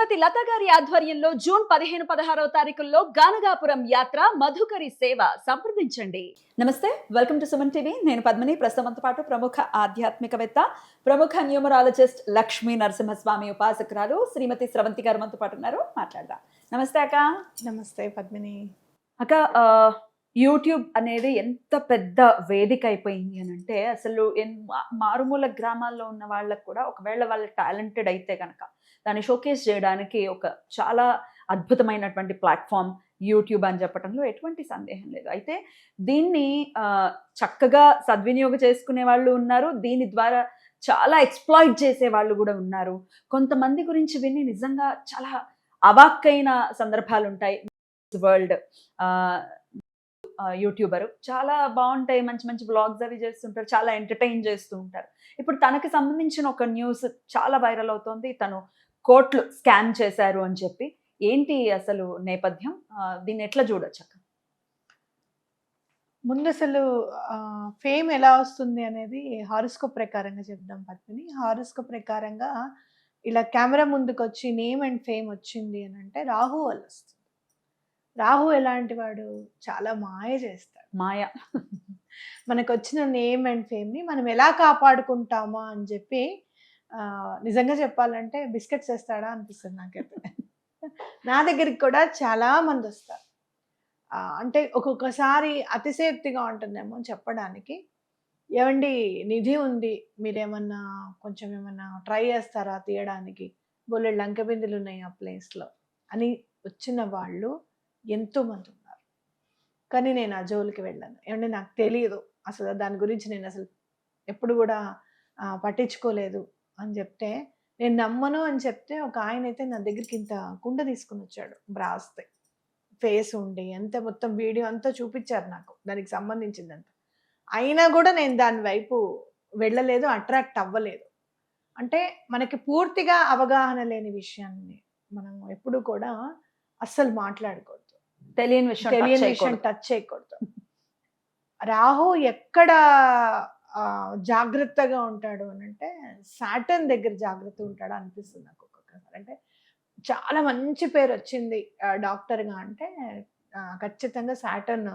శ్రీమతి లత గారి ఆధ్వర్యంలో జూన్ 15-16వ తారీఖుల్లో గానగాపురం యాత్ర మధుకరి సేవ సంప్రదించండి. నమస్తే, వెల్కమ్ టు సుమన్ టీవీ. నేను పద్మిని. ప్రస్తుతంతో పాటు ప్రముఖ ఆధ్యాత్మికవేత్త, ప్రముఖ న్యూమరాలజిస్ట్ లక్ష్మీ నరసింహస్వామి ఉపాసకురాలు శ్రీమతి స్రవంతి గారు మనతో పాటు ఉన్నారు. మాట్లాడదాం. నమస్తే అక్క. నమస్తే పద్మిని. అక్క, యూట్యూబ్ అనేది ఎంత పెద్ద వేదిక అయిపోయింది అని అంటే, అసలు మారుమూల గ్రామాల్లో ఉన్న వాళ్ళకు కూడా ఒకవేళ వాళ్ళ టాలెంటెడ్ అయితే కనుక దాన్ని షోకేస్ చేయడానికి ఒక చాలా అద్భుతమైనటువంటి ప్లాట్ఫామ్ యూట్యూబ్ అని చెప్పడంలో ఎటువంటి సందేహం లేదు. అయితే దీన్ని చక్కగా సద్వినియోగం చేసుకునే వాళ్ళు ఉన్నారు, దీని ద్వారా చాలా ఎక్స్ప్లాయిట్ చేసే వాళ్ళు కూడా ఉన్నారు. కొంతమంది గురించి విని నిజంగా చాలా అవాక్కైన సందర్భాలు ఉంటాయి. వరల్డ్ యూట్యూబర్ చాలా బాగుంటాయి, మంచి మంచి వ్లాగ్స్ అవి చేస్తుంటారు, చాలా ఎంటర్టైన్ చేస్తూ ఉంటారు. ఇప్పుడు తనకి సంబంధించిన ఒక న్యూస్ చాలా వైరల్ అవుతోంది. తను కోట్లు స్కామ్ చేశారు అని చెప్పి. ఏంటి అసలు నేపథ్యం? దీన్ని ఎట్లా చూడొచ్చు అక్క? ముందు అసలు ఫేమ్ ఎలా వస్తుంది అనేది హారోస్కోప్ ప్రకారంగా చెప్దాం పద్మిని. హారోస్కోప్ ప్రకారంగా ఇలా కెమెరా ముందుకు వచ్చి నేమ్ అండ్ ఫేమ్ వచ్చింది అని అంటే రాహు వల్ల వస్తుంది. రాహు ఎలాంటి వాడు? చాలా మాయ చేస్తాడు. మాయ. మనకు వచ్చిన నేమ్ అండ్ ఫేమ్ని మనం ఎలా కాపాడుకుంటామా అని చెప్పి నిజంగా చెప్పాలంటే బిస్కెట్స్ వేస్తాడా అనిపిస్తుంది నాకైతే. నా దగ్గరికి కూడా చాలా మంది వస్తారు. అంటే ఒక్కొక్కసారి అతిశయోక్తిగా ఉంటుందేమో చెప్పడానికి, ఏమండి నిధి ఉంది, మీరేమన్నా కొంచెం ఏమన్నా ట్రై చేస్తారా తీయడానికి, బోలెడు లంక బిందులు ఉన్నాయి ఆ ప్లేస్లో అని వచ్చిన వాళ్ళు ఎంతోమంది ఉన్నారు. కానీ నేను ఆ జోలికి వెళ్ళాను. ఏమంటే నాకు తెలియదు అసలు, దాని గురించి నేను అసలు ఎప్పుడు కూడా పట్టించుకోలేదు అని చెప్తే, నేను నమ్మను అని చెప్తే ఒక ఆయన అయితే నా దగ్గరికి ఇంత కుండ తీసుకుని వచ్చాడు, బ్రాస్తే ఫేస్ ఉండి అంత మొత్తం వీడియో అంతా చూపించారు నాకు దానికి సంబంధించిందంతా. అయినా కూడా నేను దాని వైపు వెళ్ళలేదు, అట్రాక్ట్ అవ్వలేదు. అంటే మనకి పూర్తిగా అవగాహన లేని విషయాన్ని మనం ఎప్పుడు కూడా అస్సలు మాట్లాడకూడదు, తెలియని విషయం టచ్ చేయకూడదు. రాహు ఎక్కడ జాగ్రత్తగా ఉంటాడు అని అంటే సాటర్న్ దగ్గర జాగ్రత్త ఉంటాడు అనిపిస్తుంది నాకు ఒక్కొక్కసారి. అంటే చాలా మంచి పేరు వచ్చింది డాక్టర్గా అంటే ఖచ్చితంగా సాటర్న్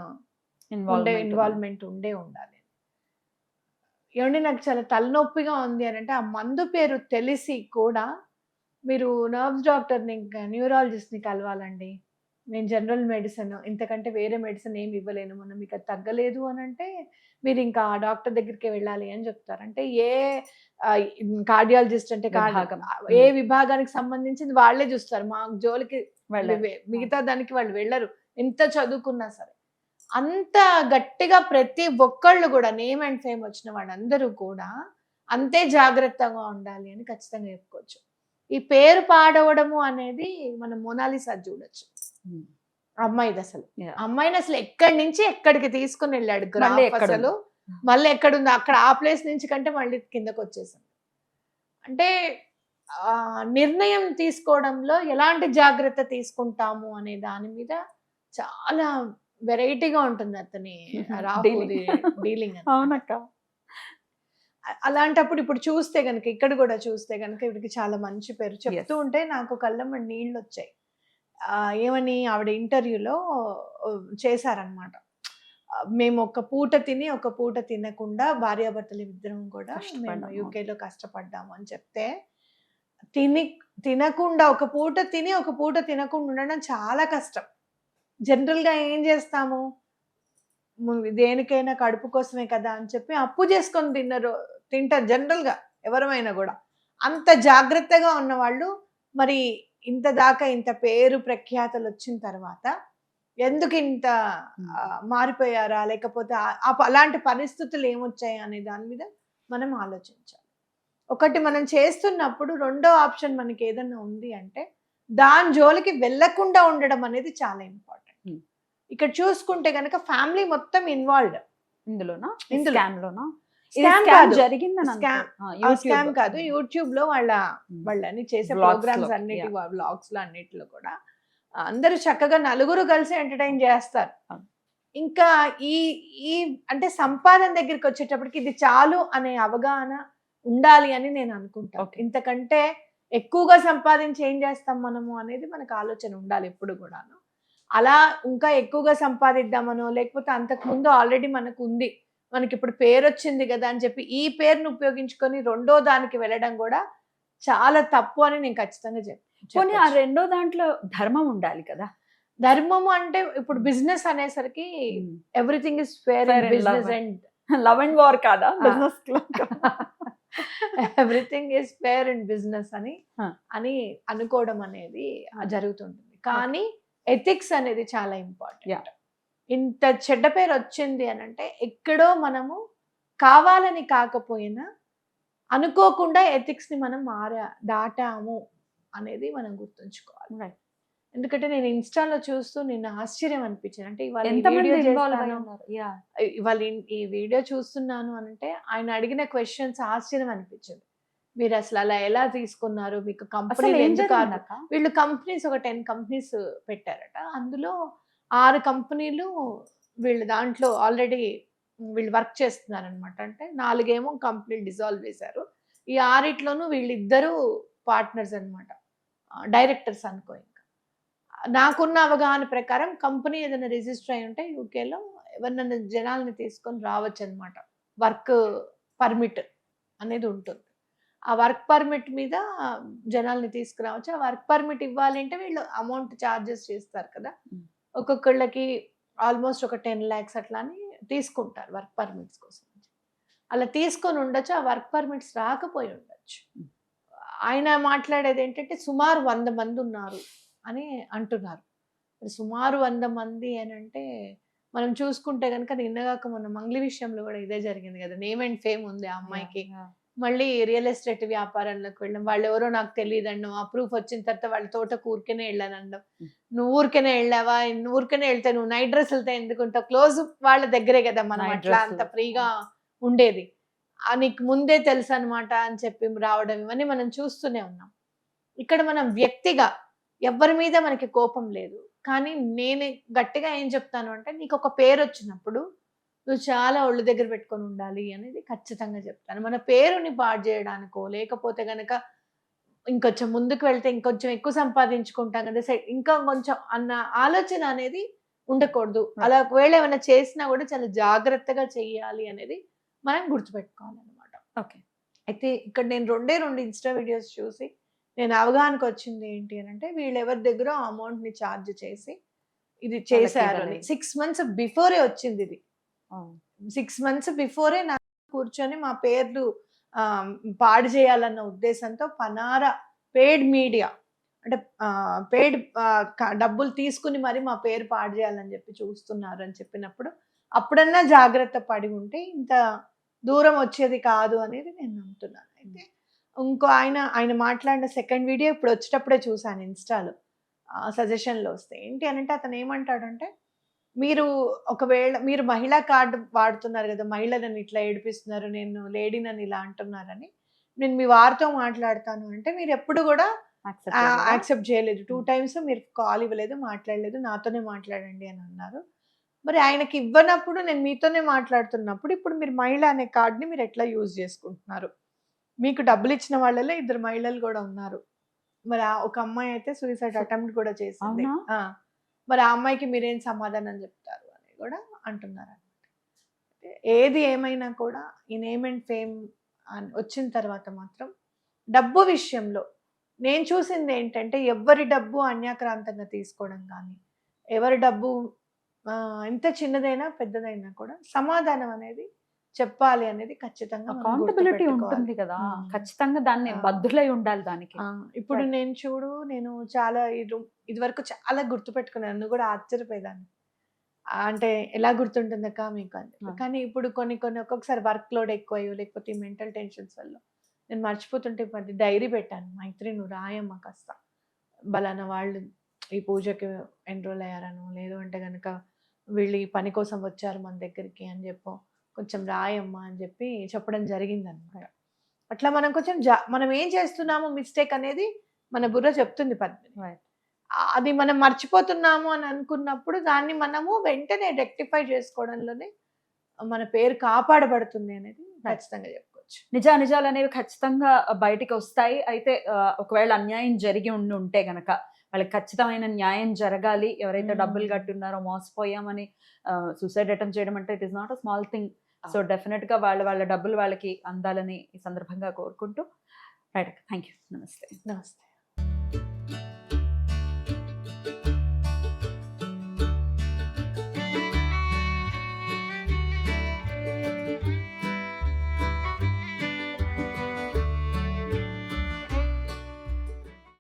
ఇన్వాల్వ్మెంట్ ఉండాలి. ఏమంటే నాకు చాలా తలనొప్పిగా ఉంది అని అంటే, ఆ మందు పేరు తెలిసి కూడా మీరు నర్వ్స్ డాక్టర్ని, న్యూరాలజిస్ట్ని కలవాలండి. నేను జనరల్ మెడిసిన్ ఇంతకంటే వేరే మెడిసిన్ ఏమి ఇవ్వలేను, మనం మీకు అది తగ్గలేదు అని అంటే మీరు ఇంకా డాక్టర్ దగ్గరికి వెళ్ళాలి అని చెప్తారు. అంటే ఏ కార్డియాలజిస్ట్ అంటే ఏ విభాగానికి సంబంధించింది వాళ్ళే చూస్తారు, మా జోలికి మిగతా దానికి వాళ్ళు వెళ్ళరు ఎంత చదువుకున్నా సరే. అంత గట్టిగా ప్రతి ఒక్కళ్ళు కూడా నేమ్ అండ్ ఫేమ్ వచ్చిన వాళ్ళందరూ కూడా అంతే జాగ్రత్తగా ఉండాలి అని ఖచ్చితంగా చెప్పుకోవచ్చు. ఈ పేరు పాడవడము అనేది మనం మోనాలిసా చూడొచ్చు. అమ్మాయిది అసలు, అమ్మాయిని అసలు ఎక్కడి నుంచి ఎక్కడికి తీసుకుని వెళ్ళాడు గ్రాఫ్, అసలు మళ్ళీ ఎక్కడుందో అక్కడ ఆ ప్లేస్ నుంచి కంటే మళ్ళీ కిందకు వచ్చేసాడు. అంటే నిర్ణయం తీసుకోవడంలో ఎలాంటి జాగ్రత్త తీసుకుంటాము అనే దాని మీద చాలా వెరైటీగా ఉంటుంది అతని డీలింగ్. అవునక్క. అలాంటప్పుడు ఇప్పుడు చూస్తే గనక, ఇక్కడ కూడా చూస్తే గనక ఇవిడికి చాలా మంచి పేరు చెప్తూ ఉంటే నాకు కళ్ళమ్మ నీళ్ళు వచ్చాయి. ఏమని ఆవిడ ఇంటర్వ్యూలో చేశారనమాట. మేము ఒక పూట తిని ఒక పూట తినకుండా భార్యాభర్తలు ఇద్దరం కూడా మేము యూకేలో కష్టపడ్డాము అని చెప్తే, తినకుండా ఒక పూట తిని ఒక పూట తినకుండా ఉండడం చాలా కష్టం. జనరల్గా ఏం చేస్తాము, దేనికైనా కడుపు కోసమే కదా అని చెప్పి అప్పు చేసుకొని తింటారు జనరల్గా ఎవరమైనా కూడా. అంత జాగ్రత్తగా ఉన్నవాళ్ళు మరి ఇంత దాకా ఇంత పేరు ప్రఖ్యాతలు వచ్చిన తర్వాత ఎందుకు ఇంత మారిపోయారా, లేకపోతే అలాంటి పరిస్థితులు ఏమొచ్చాయి అనే దాని మీద మనం ఆలోచించాలి. ఒకటి మనం చేస్తున్నప్పుడు రెండో ఆప్షన్ మనకి ఏదన్నా ఉంది అంటే దాని జోలికి వెళ్లకుండా ఉండడం అనేది చాలా ఇంపార్టెంట్. ఇక్కడ చూసుకుంటే కనుక ఫ్యామిలీ మొత్తం ఇన్వాల్వ్డ్ స్కామ్ కాదు, యూట్యూబ్ లో వాళ్ళని చేసే ప్రోగ్రామ్స్ అన్నిటి వ్లాగ్స్ లో అన్నిటిలో కూడా అందరూ చక్కగా నలుగురు కలిసి ఎంటర్టైన్ చేస్తారు. ఇంకా ఈ అంటే సంపాదన దగ్గరికి వచ్చేటప్పటికి ఇది చాలు అనే అవగాహన ఉండాలి అని నేను అనుకుంటాను. ఇంతకంటే ఎక్కువగా సంపాదించి ఏం చేస్తాం మనము అనేది మనకు ఆలోచన ఉండాలి ఎప్పుడు కూడాను. అలా ఇంకా ఎక్కువగా సంపాదిద్దామనో, లేకపోతే అంతకుముందు ఆల్రెడీ మనకు ఉంది, మనకిప్పుడు పేరొచ్చింది గదా అని చెప్పి ఈ పేరుని ఉపయోగించుకొని రెండో దానికి వెళ్ళడం గూడా చాలా తప్పు అని నేను ఖచ్చితంగా పోనీ ఆ చెప్పొచ్చు. రెండో దాంట్లో ధర్మం ఉండాలి కదా! ధర్మము అంటే ఇప్పుడు బిజినెస్ అనేసరికి everything is fair Fair in in love. Business and love and war కాదా ఆ. బిజినెస్‌లో? Everything is fair in business అని ఆ. అని అనుకోవడం అనేది ఆ. జరుగుతుంటుంది. కానీ ఎథిక్స్ అనేది చాలా Yeah. ఇంపార్టెంట్. ఇంత చెడ్డ పేరు వచ్చింది అని అంటే ఎక్కడో మనము కావాలని కాకపోయినా అనుకోకుండా ఎథిక్స్ ని మనం దాటాము అనేది మనం గుర్తుంచుకోవాలి. Right. ఎందుకంటే నేను ఇన్‌స్టాలో చూస్తూ నిన్న ఆశ్చర్యం అనిపించింది. అంటే ఇవాళ ఈ ఎంతమంది వీడియో ఇన్వాల్వ్ అయి చేస్తాను, ఉన్నారు? యాహ్! ఇవాళ ఈ వీడియో చూస్తున్నాను అనంటే ఆయన అడిగిన క్వెషన్స్ ఆశ్చర్యం అనిపించింది. మీరు అసలు అలా ఎలా తీసుకున్నారు? మీకు అసలు కంపెనీలు ఏం ఎందుకు జరిగిందక్క? వీళ్ళు కంపెనీస్ ఒక 10 కంపెనీస్ పెట్టారట. అందులో 6 కంపెనీలు వీళ్ళు దాంట్లో ఆల్రెడీ వీళ్ళు వర్క్ చేస్తున్నారనమాట. అంటే 4 ఏమో కంపెనీలు డిసాల్వ్ చేశారు. ఈ 6 వీళ్ళిద్దరూ పార్ట్నర్స్ అనమాట. డైరెక్టర్స్ అనుకో ఇంకా. నాకున్న అవగాహన ప్రకారం కంపెనీ ఏదైనా రిజిస్టర్ అయి ఉంటే యూకేలో ఎవరినైనా జనాల్ని తీసుకొని రావచ్చనమాట. వర్క్ పర్మిట్ అనేది ఉంటుంది. ఆ వర్క్ పర్మిట్ మీద జనాల్ని తీసుకురావచ్చు. ఆ వర్క్ పర్మిట్ ఇవ్వాలి అంటే వీళ్ళు అమౌంట్ చార్జెస్ చేస్తారు కదా! ఒక్కొక్కళ్ళకి ఆల్మోస్ట్ ఒక 10 లాక్స్ అట్లా అని తీసుకుంటారు వర్క్ పర్మిట్స్ కోసం. అలా తీసుకొని ఉండొచ్చు. ఆ వర్క్ పర్మిట్స్ రాకపోయి ఉండొచ్చు. ఆయన మాట్లాడేది ఏంటంటే సుమారు 100 మంది ఉన్నారు అని అంటున్నారు. సుమారు 100 మంది అనంటే మనం చూసుకుంటే గనుక నిన్నగాక మొన్న మంగ్లీ విషయంలో కూడా ఇదే జరిగింది కదా! నేమ్ అండ్ ఫేమ్ ఉంది ఆ అమ్మాయికి. యాహ్! మళ్ళీ రియల్ ఎస్టేట్ వ్యాపారంలోకి వెళ్ళడం. వాళ్ళెవరో నాకు తెలీదనడం. ఆ ప్రూఫ్ వచ్చిన తర్వాత వాళ్ళ తోటకు ఊరికేనే ఎళ్ళాననడం. నువ్వు ఊరికేనే ఎళ్ళావా? నువ్వు ఊరికేనే ఎళ్తే నువ్వు నైట్ డ్రెస్సులతో ఎందుకుంటావు? క్లోజ్ వాళ్ళ దగ్గరే కదా మనం నైట్ అట్లా అంత డ్రెస్సులు. ఫ్రీగా ఉండేది. నీకు ముందే తెలుసనమాట అని చెప్పి రావడం ఇవన్నీ మనం చూస్తూనే ఉన్నాం. ఇక్కడ మనం వ్యక్తిగా ఎవ్వరి మీద మనకి కోపం లేదు. కానీ నేను గట్టిగా ఏం చెప్తాను అంటే నీకొక పేరొచ్చినప్పుడు నువ్వు చాలా ఒళ్ళు దగ్గర పెట్టుకొని ఉండాలి అనేది ఖచ్చితంగా చెప్తాను. మన పేరుని పాడు చేయడానికో, లేకపోతే గనక ఇంకొంచెం ముందుకు వెళ్తే ఇంకొంచెం ఎక్కువ సంపాదించుకుంటాం కదా! ఇంకా కొంచెం అన్న ఆలోచన అనేది ఉండకూడదు. అలా ఒకవేళ ఏమైనా చేసినా కూడా చాలా జాగ్రత్తగా చెయ్యాలి అనేది మనం గుర్తుపెట్టుకోవాలనమాట. ఓకే. అయితే ఇక్కడ నేను 2 ఇన్‌స్టా వీడియోస్ చూసి నేను అవగాహనకొచ్చింది ఏంటి అనంటే వీళ్ళెవరి దగ్గరో ఆ అమౌంట్‌ని చార్జ్ చేసి ఇది చేశారు అని. ఇవ్వలేదు. 6 మంత్స్ బిఫోరే వచ్చిందిది. 6 మంత్స్ బిఫోరే నాకు కూర్చొని మా పేర్లు పాడు చేయాలన్న ఉద్దేశంతో పనార పెయిడ్ మీడియా అంటే పెయిడ్ డబ్బులు తీసుకుని మరి మా పేరు పాడు చేయాలని చెప్పి చూస్తున్నారు అని చెప్పినప్పుడు అప్పుడన్నా జాగ్రత్త పడి ఉంటే ఇంత దూరం వచ్చేది కాదు అనేది నేను నమ్ముతున్నాను. అయితే ఇంకో ఆయన మాట్లాడిన సెకండ్ వీడియో ఇప్పుడు వచ్చేటప్పుడే చూసాను ఇన్‌స్టాలో. సజెషన్‌లో వస్తే. ఏంటి అనంటే అతను ఏమంటాడంటే మీరు ఒకవేళ మీరు మహిళా కార్డ్ వాడుతున్నారు గదా! మహిళలను ఇట్లా ఏడిపిస్తున్నారు. నేను లేడీనని ఇలా అంటున్నారని. నేను మీ వారితో మాట్లాడతాను అంటే మీరెప్పుడు గూడా యాక్సెప్ట్ చేయలేదా? యాక్సెప్ట్ చేయలేదు. 2 టైమ్స్ మీరు కాల్ ఇవ్వలేదు, మాట్లాడలేదు. నాతోనే మాట్లాడండి అని అన్నారు. మరి ఆయనకి ఇవ్వనప్పుడు నేను మీతోనే మాట్లాడుతున్నప్పుడు ఇప్పుడు మీరు మహిళ అనే కార్డ్‌ని మీరు ఎట్లా యూజ్ చేసుకుంటున్నారు? మీకు డబ్బులిచ్చిన వాళ్ళలో 2 మహిళలు గూడా ఉన్నారు. మరి ఒక అమ్మాయి అయితే సూసైడ్ అటెంప్ట్ కూడా చేసింది. అవునా? ఆ! మరి ఆ అమ్మాయికి మీరేం సమాధానం చెప్తారు అని కూడా అంటున్నారనమాట. ఏది ఏమైనా కూడా ఈ నేమ్ అండ్ ఫేమ్ వచ్చిన తర్వాత మాత్రం డబ్బు విషయంలో నేను చూసింది ఏంటంటే ఎవ్వరి డబ్బు అన్యాక్రాంతంగా తీసుకోవడం కానీ, ఎవరి డబ్బు ఎంత చిన్నదైనా పెద్దదైనా కూడా సమాధానం అనేది చెప్పాలి అనేది ఖచ్చితంగా మనం అకౌంటబిలిటీ గుర్తుపెట్టుకోవాలి. ఉంటుంది కదా! హ్మ్. ఖచ్చితంగా దాన్ని ఆ. బద్ధులై ఉండాలి దానికి. ఇప్పుడు Right. నేను చాలా ఇదివరకు చాలా గుర్తుపెట్టుకున్నాను. నువ్వు కూడా ఆశ్చర్యపోయేదాన్ని. అంటే ఎలా గుర్తుంటుందక్క మీకు అని చెప్పి. ఆ. కానీ ఇప్పుడు కొన్ని ఒక్కొక్కసారి వర్క్ లోడ్ ఎక్కువయ్యో లేకపోతే ఈ మెంటల్ టెన్షన్స్ వల్ల నేను మర్చిపోతుంటే ఇప్పుడు డైరీ పెట్టాను. మైత్రి నువ్వు రాయమ్మా కాస్త. బలానా వాళ్ళు ఈ పూజకి ఎన్రోల్ అయ్యారనో, లేదు అంటే గనక వీళ్ళు ఈ పని కోసం వచ్చారు మన దగ్గరికి అని చెప్పో కొంచెం రాయమ్మా అని చెప్పి చెప్పడం జరిగిందనమాట. అట్లా మనం కొంచెం మనం ఏం చేస్తున్నామో మిస్టేక్ అనేది మన బుర్ర చెప్తుంది పద్మిని. Right. అది మనం మర్చిపోతున్నాము అని అనుకున్నప్పుడు దాన్ని మనము వెంటనే రెక్టిఫై చేసుకోవడంలోనే మన పేరు కాపాడబడుతుంది అనేది ఖచ్చితంగా చెప్పుకోవచ్చు. అనుకోవచ్చు. నిజాలు అనేవి ఖచ్చితంగా బయటికి వస్తాయి. అయితే ఒకవేళ అన్యాయం జరిగి ఉంటే గనక వాళ్ళకి ఖచ్చితమైన న్యాయం జరగాలి. ఎవరైతే డబ్బులు కట్టున్నారో మోసపోయామని సూసైడ్ అటెంప్ట్ చేయడం అంటే it is not a small thing. So డెఫినెట్‌గా వాళ్ళ డబ్బులు వాళ్ళకి అందాలని ఈ సందర్భంగా కోరుకుంటూ రైట్. Thank you. నమస్తే. నమస్తే.